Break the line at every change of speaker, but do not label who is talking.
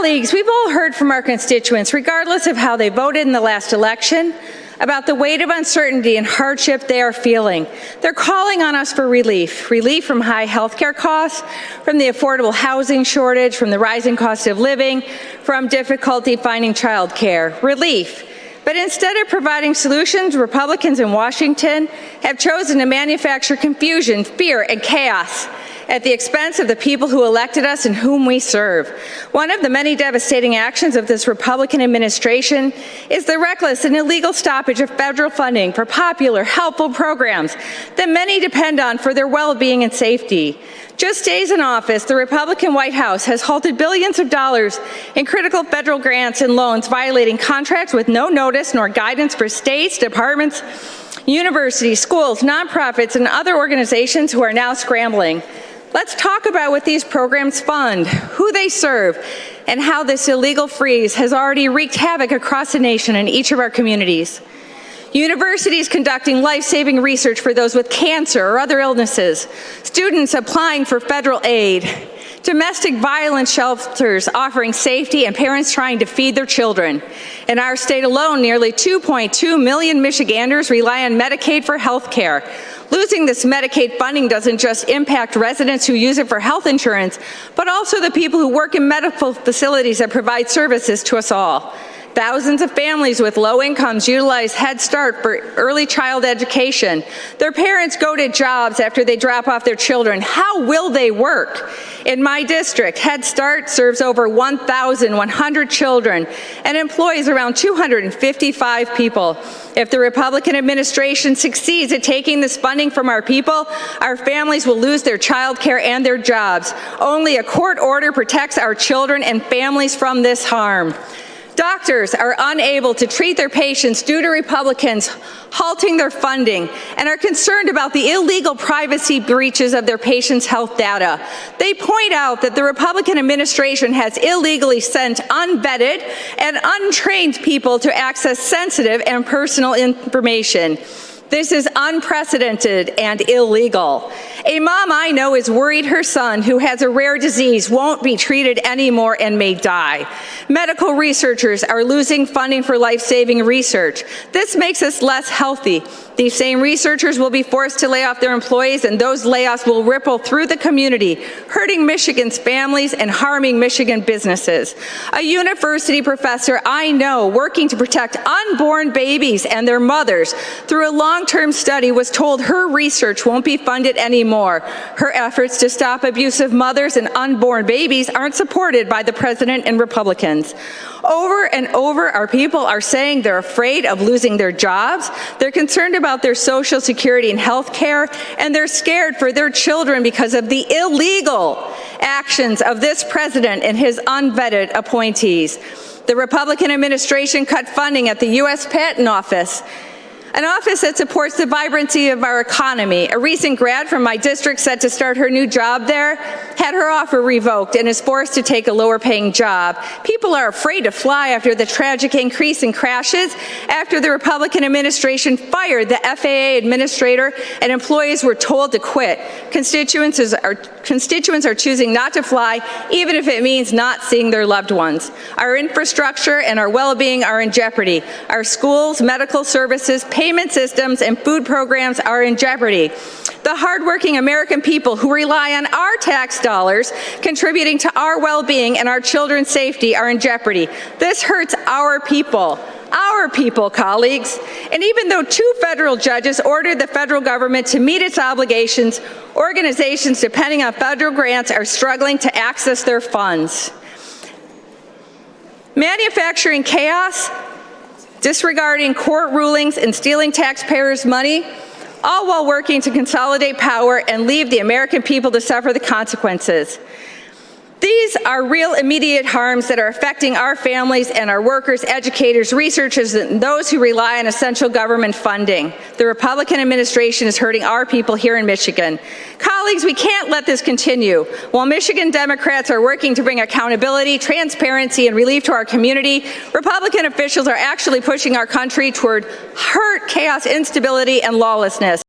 Colleagues, we've all heard from our constituents, regardless of how they voted in the last election, about the weight of uncertainty and hardship they are feeling. They're calling on us for relief. Relief from high health care costs, from the affordable housing shortage, from the rising cost of living, from difficulty finding child care. Relief. But instead of providing solutions, Republicans in Washington have chosen to manufacture confusion, fear, and chaos at the expense of the people who elected us and whom we serve. One of the many devastating actions of this Republican administration is the reckless and illegal stoppage of federal funding for popular, helpful programs that many depend on for their well-being and safety. Just days in office, the Republican White House has halted billions of dollars in critical federal grants and loans, violating contracts with no notice nor guidance for states, departments, universities, schools, nonprofits, and other organizations who are now scrambling. Let's talk about what these programs fund, who they serve, and how this illegal freeze has already wreaked havoc across the nation and each of our communities. Universities conducting life-saving research for those with cancer or other illnesses, students applying for federal aid, domestic violence shelters offering safety, and parents trying to feed their children. In our state alone, nearly 2.2 million Michiganders rely on Medicaid for health care. Losing this Medicaid funding doesn't just impact residents who use it for health insurance, but also the people who work in medical facilities that provide services to us all. Thousands of families with low incomes utilize Head Start for early child education. Their parents go to jobs after they drop off their children. How will they work? In my district, Head Start serves over 1,100 children and employs around 255 people. If the Republican administration succeeds at taking this funding from our people, our families will lose their child care and their jobs. Only a court order protects our children and families from this harm. Doctors are unable to treat their patients due to Republicans halting their funding and are concerned about the illegal privacy breaches of their patients' health data. They point out that the Republican administration has illegally sent unvetted and untrained people to access sensitive and personal information. This is unprecedented and illegal. A mom I know is worried her son, who has a rare disease, won't be treated anymore and may die. Medical researchers are losing funding for life-saving research. This makes us less healthy. These same researchers will be forced to lay off their employees, and those layoffs will ripple through the community, hurting Michigan's families and harming Michigan businesses. A university professor I know, working to protect unborn babies and their mothers through a long-term study, was told her research won't be funded anymore. Her efforts to stop abusive mothers and unborn babies aren't supported by the president and Republicans. Over and over, our people are saying they're afraid of losing their jobs, they're concerned about their Social Security and health care, and they're scared for their children because of the illegal actions of this president and his unvetted appointees. The Republican administration cut funding at the U.S. Patent Office, an office that supports the vibrancy of our economy. A recent grad from my district set to start her new job there had her offer revoked and is forced to take a lower-paying job. People are afraid to fly after the tragic increase in crashes after the Republican administration fired the FAA administrator and employees were told to quit. Constituents are choosing not to fly, even if it means not seeing their loved ones. Our infrastructure and our well-being are in jeopardy. Our schools, medical services, payment systems, and food programs are in jeopardy. The hardworking American people who rely on our tax dollars contributing to our well-being and our children's safety are in jeopardy. This hurts our people, colleagues. And even though 2 federal judges ordered the federal government to meet its obligations, organizations depending on federal grants are struggling to access their funds. Manufacturing chaos, disregarding court rulings, and stealing taxpayers' money, all while working to consolidate power and leave the American people to suffer the consequences. These are real immediate harms that are affecting our families and our workers, educators, researchers, and those who rely on essential government funding. The Republican administration is hurting our people here in Michigan. Colleagues, we can't let this continue. While Michigan Democrats are working to bring accountability, transparency, and relief to our community, Republican officials are actually pushing our country toward hurt, chaos, instability, and lawlessness.